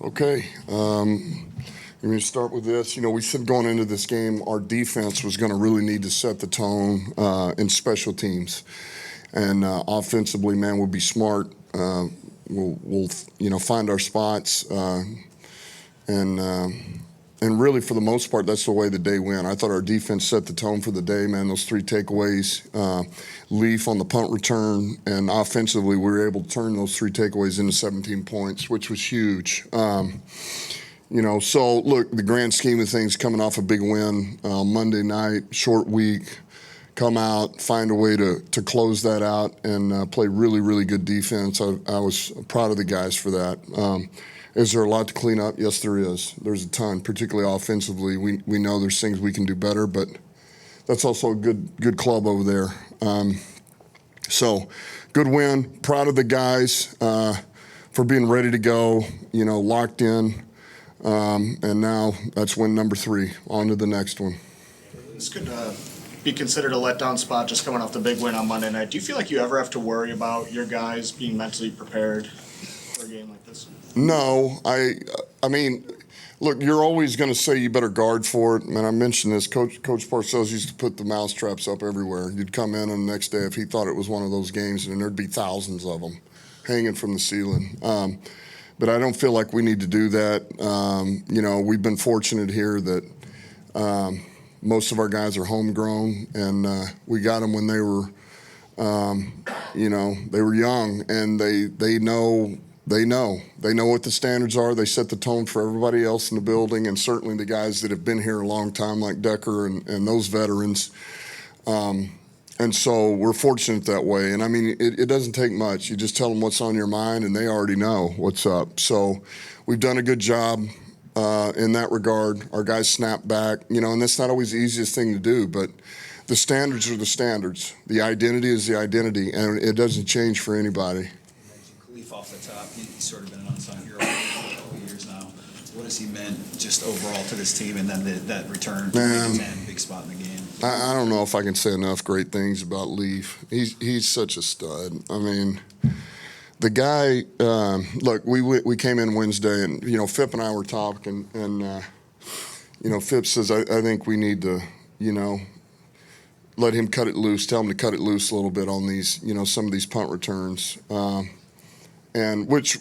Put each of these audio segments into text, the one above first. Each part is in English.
Okay. I'm going to start with this. You know, we said going into this game, our defense was going to really need to set the tone in special teams. And offensively, man, we'll be smart. We'll find our spots. And really, for the most part, that's the way the day went. I thought our defense set the tone for the day, man. Those three takeaways, Leaf on the punt return, and offensively, we were able to turn those three takeaways into 17 points, which was huge. So look, the grand scheme of things, coming off a big win Monday night, short week, come out, find a way to close that out, and play really, really good defense. I was proud of the guys for that. Is there a lot to clean up? Yes, there is. There's a ton, particularly offensively. We know there's things we can do better, but that's also a good club over there. So good win. Proud of the guys for being ready to go, locked in. And now that's win number 3. On to the next one. This could be considered a letdown spot just coming off the big win on Monday night. Do you feel like you ever have to worry about your guys being mentally prepared for a game like this? No, I mean, look, you're always going to say you better guard for it. And I mentioned this. Coach Parcells used to put the mouse traps up everywhere. You'd come in on the next day if he thought it was one of those games, and there'd be thousands of them hanging from the ceiling. But I don't feel like we need to do that. We've been fortunate here that most of our guys are homegrown, and we got them when they were, they were young, and they know what the standards are. They set the tone for everybody else in the building, and certainly the guys that have been here a long time, like Decker and those veterans. And so we're fortunate that way. And I mean, it doesn't take much. You just tell them what's on your mind, and they already know what's up. So we've done a good job in that regard. Our guys snap back, and that's not always the easiest thing to do, but the standards are the standards. The identity is the identity, and it doesn't change for anybody. Khalif off the top, he's sort of been an unsung hero for a couple of years now. What has he meant just overall to this team, and then that return to make a 10, big spot in the game? I don't know if I can say enough great things about Leaf. He's such a stud. I mean, the guy. Look, we came in Wednesday, and Phipp and I were talking, and Phipp says I think we need to let him cut it loose. Tell him to cut it loose a little bit on these some of these punt returns, and which.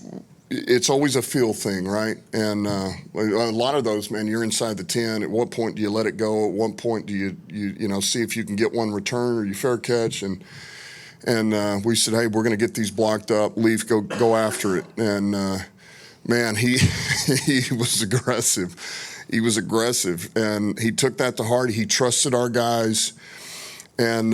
It's always a feel thing, right? And a lot of those, man, you're inside the 10. At what point do you let it go? At what point do you see if you can get one return or you fair catch? And we said, hey, we're going to get these blocked up. Leaf, go after it. And man, he was aggressive. He was aggressive, and he took that to heart. He trusted our guys. And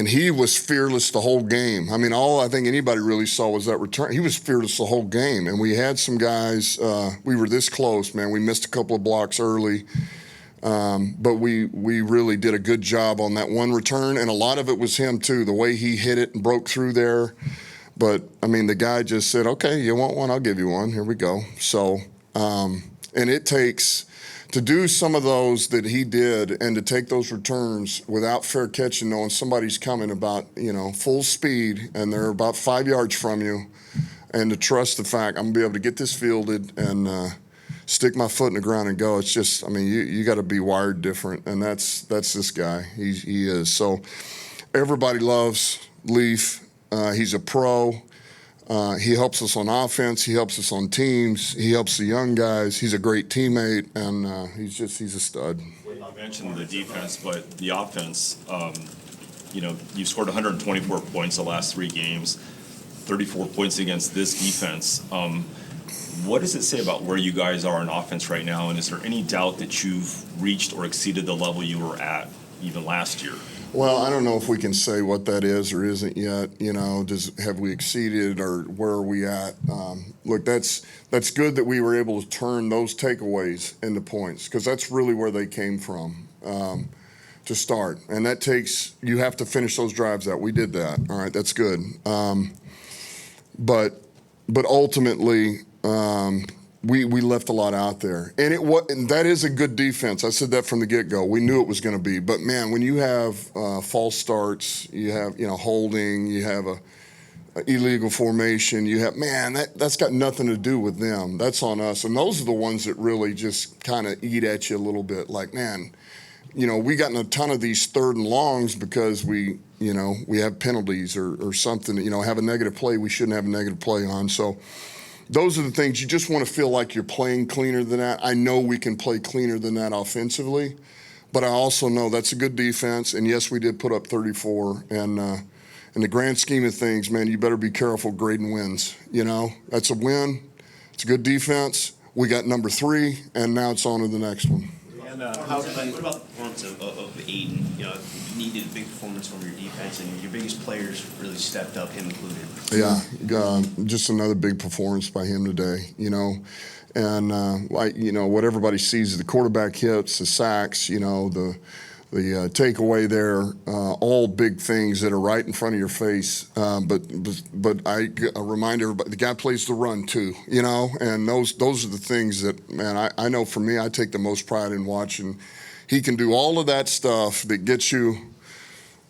he was fearless the whole game. I mean, all I think anybody really saw was that return. He was fearless the whole game. And we had some guys, we were this close, man. We missed a couple of blocks early. But we really did a good job on that one return. And a lot of it was him, too, the way he hit it and broke through there. But, I mean, the guy just said, okay, you want one? I'll give you one. Here we go. So, and it takes... to do some of those that he did and to take those returns without fair catching, knowing somebody's coming about, full speed and they're about 5 yards from you, and to trust the fact I'm going to be able to get this fielded and stick my foot in the ground and go. It's just, I mean, you got to be wired different, and that's this guy. He is. So everybody loves Leaf. He's a pro. He helps us on offense. He helps us on teams. He helps the young guys. He's a great teammate, and he's a stud. You mentioned the defense, but the offense, you've scored 124 points the last 3 games, 34 points against this defense. What does it say about where you guys are in offense right now, and is there any doubt that you've reached or exceeded the level you were at even last year? Well, I don't know if we can say what that is or isn't yet. Have we exceeded or where are we at? Look, that's good that we were able to turn those takeaways into points, because that's really where they came from to start. And that takes, you have to finish those drives out. We did that. All right, that's good. But ultimately, we left a lot out there, and that is a good defense. I said that from the get-go. We knew it was going to be, but man, when you have false starts, you have holding, you have illegal formation. You have, man, that's got nothing to do with them. That's on us. And those are the ones that really just kind of eat at you a little bit. Like, man, we got in a ton of these 3rd and longs because we have penalties or something, have a negative play we shouldn't have a negative play on. So those are the things you just want to feel like you're playing cleaner than that. I know we can play cleaner than that offensively, but I also know that's a good defense. And yes, we did put up 34. And in the grand scheme of things, man, you better be careful grading wins. That's a win. It's a good defense. We got number 3, and now it's on to the next one. And What about the performance of Aiden? You needed a big performance from your defense, and your biggest players really stepped up, him included. Yeah, just another big performance by him today, And what everybody sees is the quarterback hits, the sacks, the takeaway there, all big things that are right in front of your face. But I remind everybody, the guy plays the run too, and those are the things that, man, I know for me, I take the most pride in watching. He can do all of that stuff that gets you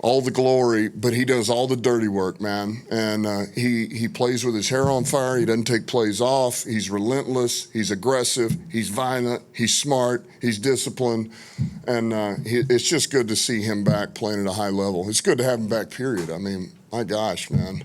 all the glory, but he does all the dirty work, man. And he plays with his hair on fire. He doesn't take plays off. He's relentless. He's aggressive. He's violent. He's smart. He's disciplined. And it's just good to see him back playing at a high level. It's good to have him back, period. I mean, my gosh, man.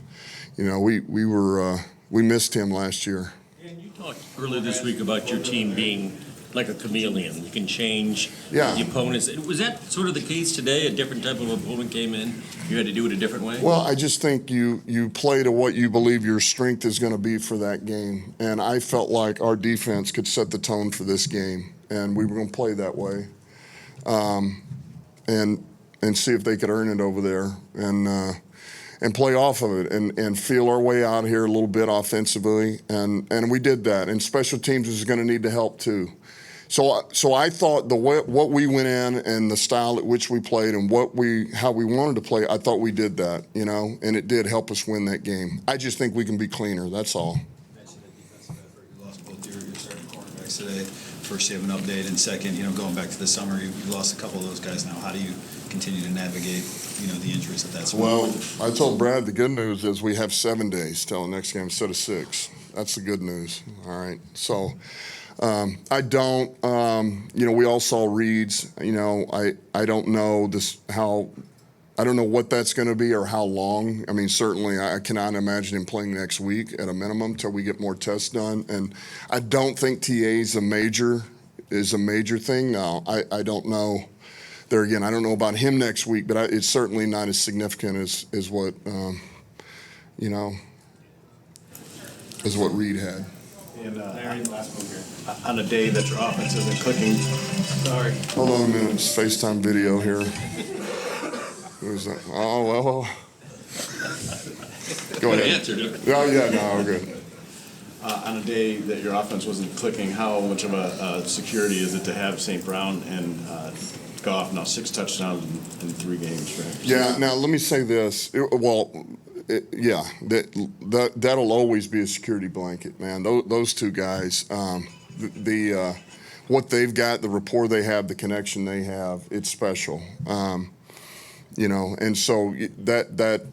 We missed him last year. And you talked earlier this week about your team being like a chameleon. You can change Yeah. the opponents. Was that sort of the case today? A different type of opponent came in. You had to do it a different way? Well, I just think you play to what you believe your strength is going to be for that game. And I felt like our defense could set the tone for this game. And we were going to play that way. And see if they could earn it over there. And play off of it and feel our way out here a little bit offensively. And we did that. And special teams is going to need to help too. So I thought what we went in and the style at which we played and how we wanted to play, I thought we did that, and it did help us win that game. I just think we can be cleaner. That's all. Mentioned the defensive effort. You lost both your starting cornerbacks today. First, you have an update, and second, going back to the summer, you lost a couple of those guys now. How do you continue to navigate, the injuries at that spot? Well, I told Brad the good news is we have 7 days till the next game instead of 6. That's the good news. All right. So I don't, we all saw Reed's, I don't know I don't know what that's going to be or how long. I mean, certainly I cannot imagine him playing next week at a minimum till we get more tests done. And I don't think TA is a major thing. No, I don't know. There again, I don't know about him next week, but it's certainly not as significant as what, as what Reed had. And last one here. On a day that your offense isn't clicking. Sorry. Hold on a minute. It's FaceTime video here. Who's that? Oh, well. Go ahead. Answered it. Oh, yeah, no, we're good. On a day that your offense wasn't clicking, how much of a security is it to have St. Brown and Goff now 6 touchdowns in 3 games, right? Yeah, now let me say this. That'll always be a security blanket, man. Those two guys, what they've got, the rapport they have, the connection they have, it's special. And so that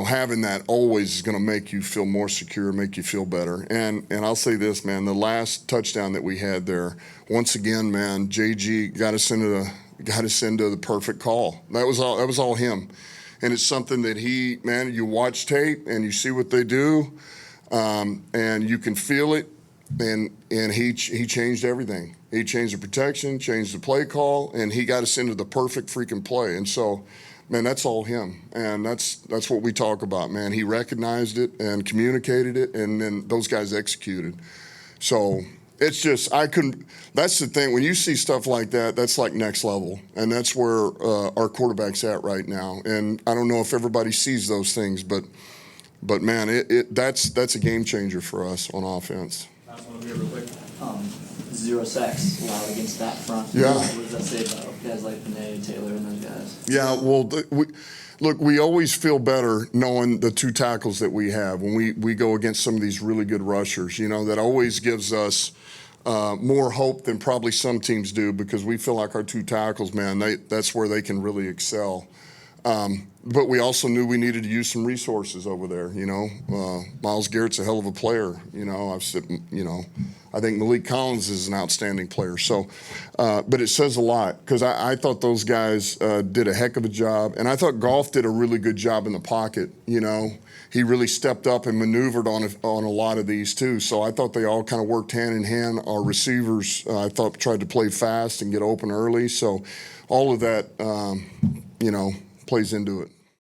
having that always is going to make you feel more secure, make you feel better. And I'll say this, man, the last touchdown that we had there, once again, man, JG got us into the perfect call. That was all him. And it's something that you watch tape and you see what they do, and you can feel it. And he changed everything. He changed the protection, changed the play call, and he got us into the perfect freaking play. And so, man, that's all him. And that's what we talk about, man. He recognized it and communicated it, and then those guys executed. So it's just, that's the thing. When you see stuff like that, that's like next level. And that's where our quarterback's at right now. And I don't know if everybody sees those things, but man, that's a game changer for us on offense. Last one here real quick. 0 sacks allowed against that front. Yeah. What does that say about guys like Benet, Taylor, and those guys? Yeah, well, we always feel better knowing the 2 tackles that we have when we go against some of these really good rushers. That always gives us more hope than probably some teams do, because we feel like our 2 tackles, man, that's where they can really excel. But we also knew we needed to use some resources over there. Miles Garrett's a hell of a player. I think Malik Collins is an outstanding player. So, but it says a lot because I thought those guys did a heck of a job, and I thought Goff did a really good job in the pocket. He really stepped up and maneuvered on a lot of these too. So I thought they all kind of worked hand in hand. Our receivers, I thought, tried to play fast and get open early. So all of that, plays into it.